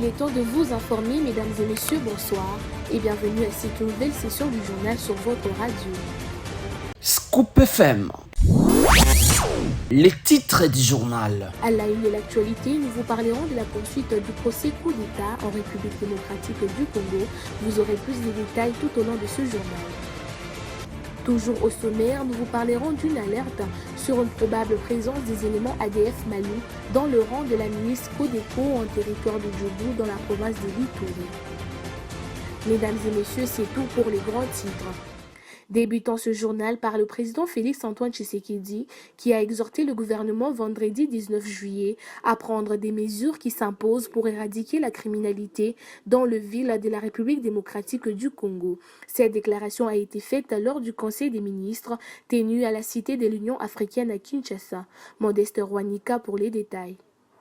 Il est temps de vous informer, mesdames et messieurs, bonsoir et bienvenue à cette nouvelle session du journal sur votre radio. Scoop FM. Les titres du journal. À la une de l'actualité, nous vous parlerons de la poursuite du procès coup d'État en République démocratique du Congo. Vous aurez plus de détails tout au long de ce journal. Toujours au sommaire, nous vous parlerons d'une alerte sur une probable présence des éléments ADF Malou dans le rang de la ministre Codeco en territoire de Djougou dans la province de l'Ituri. Mesdames et messieurs, c'est tout pour les grands titres. Débutant ce journal par le président Félix-Antoine Tshisekedi qui a exhorté le gouvernement vendredi 19 juillet à prendre des mesures qui s'imposent pour éradiquer la criminalité dans le ville de la République démocratique du Congo. Cette déclaration a été faite lors du Conseil des ministres tenu à la Cité de l'Union africaine à Kinshasa. Modeste Rwanika pour les détails.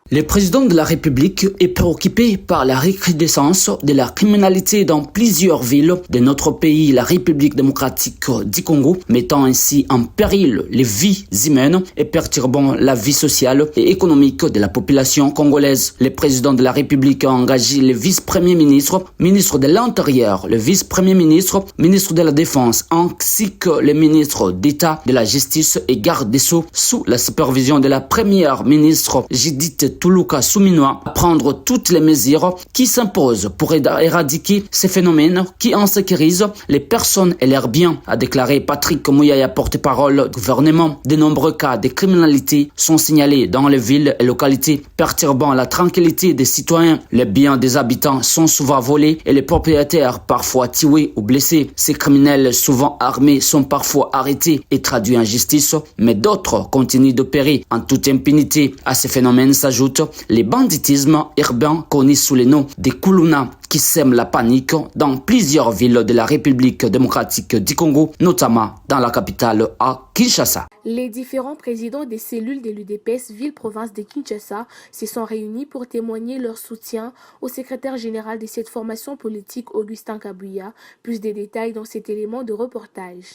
Le président de la République est préoccupé par la recrudescence de la criminalité dans plusieurs villes de notre pays, la République démocratique du Congo, mettant ainsi en péril les vies humaines et perturbant la vie sociale et économique de la population congolaise. Le président de la République a engagé le vice-premier ministre, ministre de l'Intérieur, le vice-premier ministre, ministre de la Défense, ainsi que le ministre d'État de la Justice et garde des Sceaux, sous la supervision de la première ministre Judith Toulouka Souminois, à prendre toutes les mesures qui s'imposent pour éradiquer ces phénomènes qui insécurisent les personnes et leurs biens, a déclaré Patrick Mouyaya, porte-parole du gouvernement. De nombreux cas de criminalité sont signalés dans les villes et localités, perturbant la tranquillité des citoyens. Les biens des habitants sont souvent volés et les propriétaires parfois tués ou blessés. Ces criminels, souvent armés, sont parfois arrêtés et traduits en justice, mais d'autres continuent d'opérer en toute impunité. À ces phénomènes s'ajoute les banditismes urbains connus sous les noms des Kuluna qui sèment la panique dans plusieurs villes de la République démocratique du Congo, notamment dans la capitale à Kinshasa. Les différents présidents des cellules de l'UDPS ville-province de Kinshasa se sont réunis pour témoigner leur soutien au secrétaire général de cette formation politique, Augustin Kabouya. Plus de détails dans cet élément de reportage.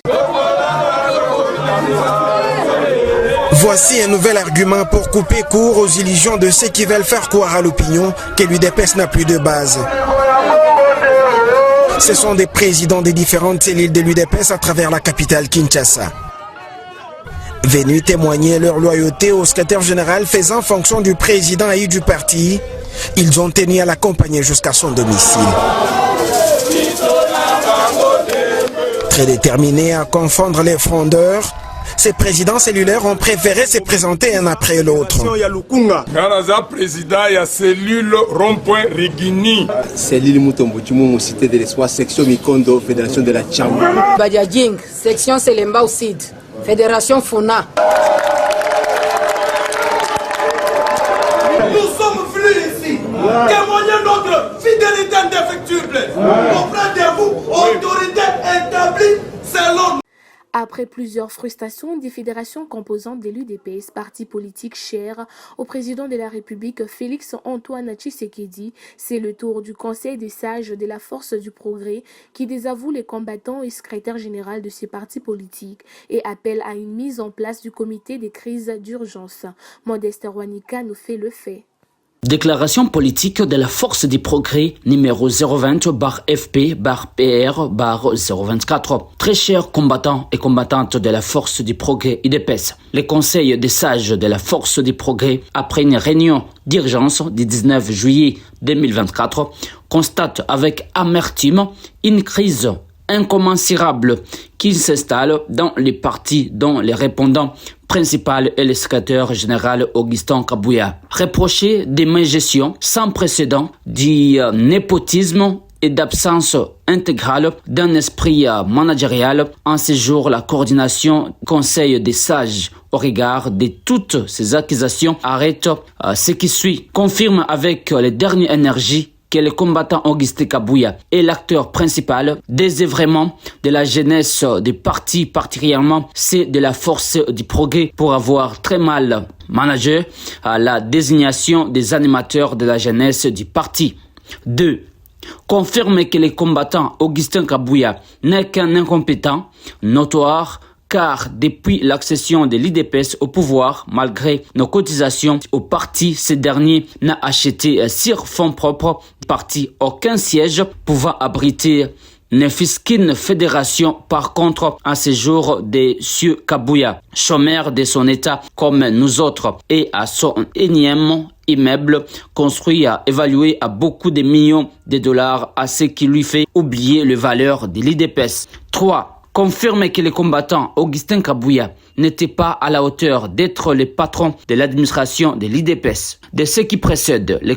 Voici un nouvel argument pour couper court aux illusions de ceux qui veulent faire croire à l'opinion que l'UDPS n'a plus de base. Ce sont des présidents des différentes cellules de l'UDPS à travers la capitale Kinshasa. Venus témoigner leur loyauté au secrétaire général faisant fonction du président et du parti, ils ont tenu à l'accompagner jusqu'à son domicile. Très déterminés à confondre les frondeurs, ces présidents cellulaires ont préféré se présenter un après l'autre. Président, il y a cellule rond-point Rigini. Cellule Mutombo, cité de l'Espoir, section Mikondo, fédération de la Tchamba. Badiadjing, section Selemba Sid, fédération Fona. Nous sommes venus ici témoigner notre fidélité indéfectible auprès de vous, autorité établie selon. Après plusieurs frustrations des fédérations composantes de l'UDPS, parti politique cher au président de la République Félix-Antoine Tshisekedi, c'est le tour du Conseil des sages de la Force du Progrès qui désavoue les combattants et secrétaire général de ces partis politiques et appelle à une mise en place du comité des crises d'urgence. Modeste Rwanika nous fait le fait. Déclaration politique de la Force du Progrès numéro 020-FP-PR-024. Très chers combattants et combattantes de la Force du Progrès UDPS, le Conseil des sages de la Force du Progrès, après une réunion d'urgence du 19 juillet 2024, constate avec amertume une crise incommensurable qui s'installe dans les partis dont les répondants principal est le secrétaire général Augustin Kabouya. Reproché des malgestions sans précédent, du népotisme et d'absence intégrale d'un esprit managérial, en ces jours la coordination Conseil des sages au regard de toutes ces accusations arrête ce qui suit, confirme avec les dernières énergies que le combattant Augustin Kabouya est l'acteur principal des œuvrements de la jeunesse du parti, particulièrement c'est de la Force du Progrès, pour avoir très mal managé la désignation des animateurs de la jeunesse du parti. 2. Confirme que le combattant Augustin Kabouya n'est qu'un incompétent, notoire, car depuis l'accession de l'IDPS au pouvoir, malgré nos cotisations au parti, ce dernier n'a acheté sur fonds propres parti aucun siège pouvant abriter ne fût-ce qu'une fédération. Par contre, à ce jour de M. Kabouya, chômeur de son état comme nous autres, et à son énième immeuble construit à évalué à beaucoup de millions de dollars, à ce qui lui fait oublier les valeurs de l'IDPS. 3. Confirme que le combattant Augustin Kabouya n'était pas à la hauteur d'être le patron de l'administration de l'IDPS. De ce qui précède, la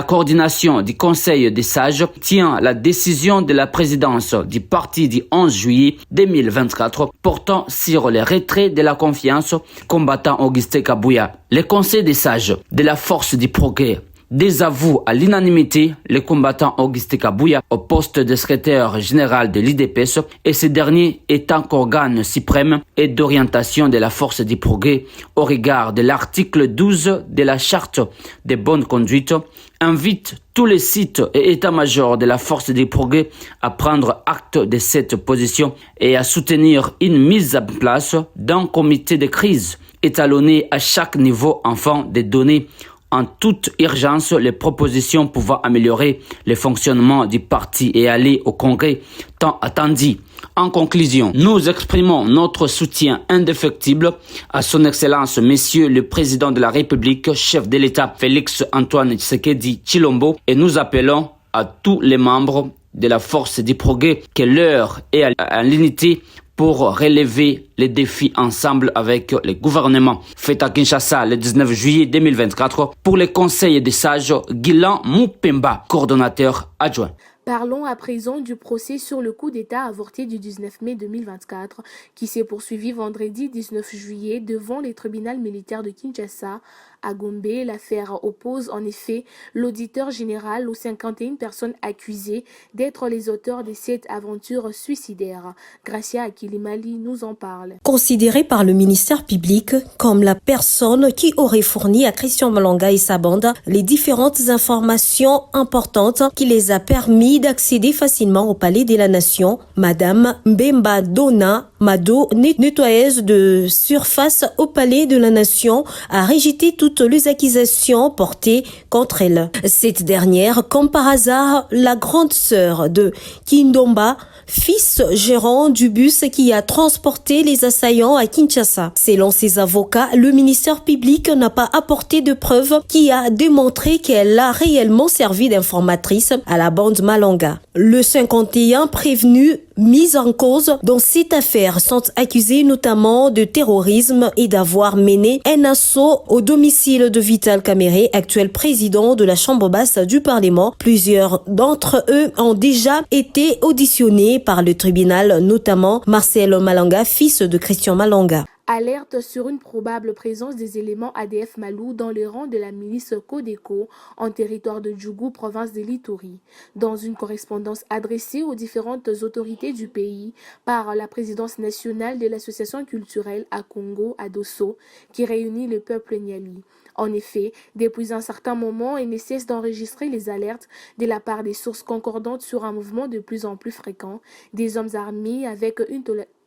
coordination du Conseil des sages tient la décision de la présidence du parti du 11 juillet 2024 portant sur le retrait de la confiance combattant Augustin Kabouya. Le Conseil des sages de la force du progrès désavoue à l'unanimité le combattant Augustin Kabouya au poste de secrétaire général de l'IDPS et ce dernier étant qu'organe suprême et d'orientation de la force du progrès au regard de l'article 12 de la charte de bonne conduite, invite tous les sites et états-majors de la force du progrès à prendre acte de cette position et à soutenir une mise en place d'un comité de crise étalonné à chaque niveau afin de donner en toute urgence les propositions pouvant améliorer le fonctionnement du parti et aller au congrès tant attendu. En conclusion, nous exprimons notre soutien indéfectible à son Excellence Monsieur le Président de la République, chef de l'État Félix Antoine Tshisekedi Tshilombo, et nous appelons à tous les membres de la force du progrès que l'heure est à l'unité pour relever les défis ensemble avec le gouvernement. Fait à Kinshasa le 19 juillet 2024 pour le Conseil des sages, Guilan Moupemba, coordonnateur adjoint. Parlons à présent du procès sur le coup d'État avorté du 19 mai 2024 qui s'est poursuivi vendredi 19 juillet devant les tribunaux militaires de Kinshasa. À Gombe, l'affaire oppose en effet l'auditeur général aux 51 personnes accusées d'être les auteurs de cette aventure suicidaire. Gracia Akilimali nous en parle. Considéré par le ministère public comme la personne qui aurait fourni à Christian Malonga et sa bande les différentes informations importantes qui les a permis d'accéder facilement au palais de la nation, Madame Mbemba Dona Mado, nettoyeuse de surface au palais de la nation, a rejeté toutes les accusations portées contre elle. Cette dernière, comme par hasard, la grande sœur de Kindomba, fils gérant du bus qui a transporté les assaillants à Kinshasa. Selon ses avocats, le ministère public n'a pas apporté de preuves qui a démontré qu'elle a réellement servi d'informatrice à la bande Malonga. Le 51 prévenus mis en cause dans cette affaire sont accusés notamment de terrorisme et d'avoir mené un assaut au domicile de Vital Kamerhe, actuel président de la Chambre basse du Parlement. Plusieurs d'entre eux ont déjà été auditionnés par le tribunal, notamment Marcel Malonga, fils de Christian Malonga. Alerte sur une probable présence des éléments ADF Malou dans les rangs de la milice Codeco en territoire de Djougou, province de l'Ituri. Dans une correspondance adressée aux différentes autorités du pays par la présidence nationale de l'association culturelle à Congo, à Dosso, qui réunit le peuple Niali. En effet, depuis un certain moment, il ne cesse d'enregistrer les alertes de la part des sources concordantes sur un mouvement de plus en plus fréquent des hommes armés avec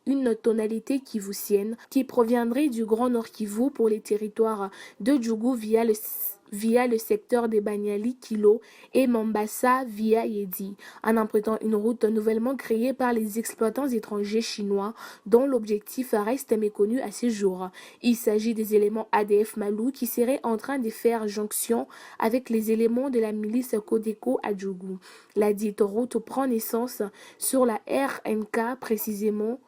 une tonalité kivusienne qui proviendrait du Grand Nord Kivu pour les territoires de Djougou via le secteur des Banyali, Kilo et Mombasa via Yedi, en empruntant une route nouvellement créée par les exploitants étrangers chinois dont l'objectif reste méconnu à ce jour. Il s'agit des éléments ADF Malou qui seraient en train de faire jonction avec les éléments de la milice Codeco à Djougou. La dite route prend naissance sur la RNK précisément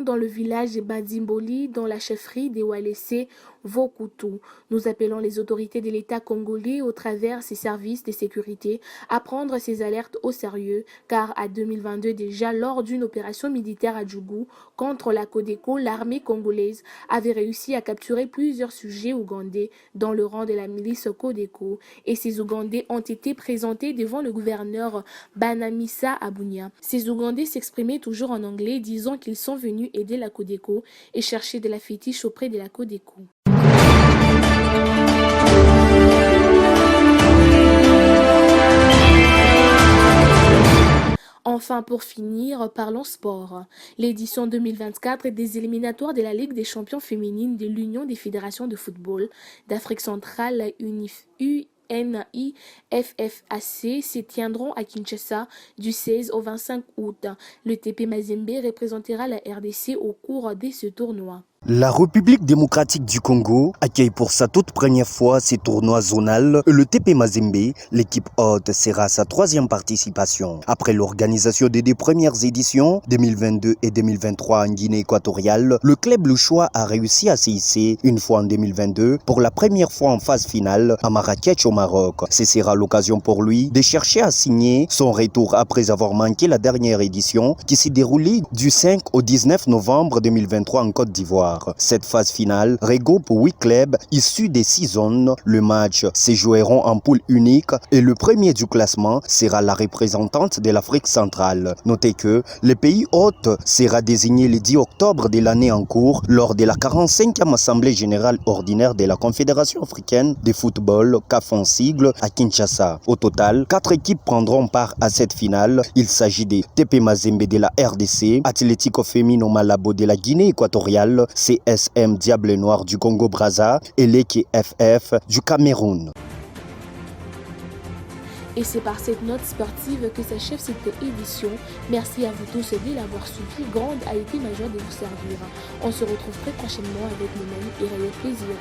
dans le village de Badimboli, dans la chefferie des Walese Vokutu. Nous appelons les autorités de l'État congolais au travers ses services de sécurité à prendre ces alertes au sérieux, car à 2022 déjà, lors d'une opération militaire à Djougou contre la Codeco, l'armée congolaise avait réussi à capturer plusieurs sujets ougandais dans le rang de la milice Codeco, et ces Ougandais ont été présentés devant le gouverneur Banamissa Abunia. Ces Ougandais s'exprimaient toujours en anglais, disant qu'ils sont venus aider la Codeco et chercher de la fétiche auprès de la Codeco. Enfin, pour finir, parlons sport. L'édition 2024 des éliminatoires de la Ligue des champions féminines de l'Union des fédérations de football d'Afrique centrale UNIFFAC se tiendront à Kinshasa du 16 au 25 août. Le TP Mazembe représentera la RDC au cours de ce tournoi. La République démocratique du Congo accueille pour sa toute première fois ces tournois zonal. Le TP Mazembe, l'équipe hôte, sera sa 3e participation. Après l'organisation des 2 premières éditions, 2022 et 2023 en Guinée équatoriale, le club louchois a réussi à se hisser une fois en 2022 pour la première fois en phase finale à Marrakech au Maroc. Ce sera l'occasion pour lui de chercher à signer son retour après avoir manqué la dernière édition qui s'est déroulée du 5 au 19 novembre 2023 en Côte d'Ivoire. Cette phase finale regroupe 8 clubs issus des 6 zones. Le match se joueront en poule unique et le premier du classement sera la représentante de l'Afrique centrale. Notez que le pays hôte sera désigné le 10 octobre de l'année en cours lors de la 45e Assemblée générale ordinaire de la Confédération africaine de football, CAF en sigle, à Kinshasa. Au total, 4 équipes prendront part à cette finale. Il s'agit des TP Mazembe de la RDC, Atlético Fémino Malabo de la Guinée équatoriale, CSM Diable Noir du Congo-Brazza et l'Eke FF du Cameroun. Et c'est par cette note sportive que s'achève cette édition. Merci à vous tous de l'avoir suivi. Grande a été ma joie de vous servir. On se retrouve très prochainement avec le même et réel plaisir.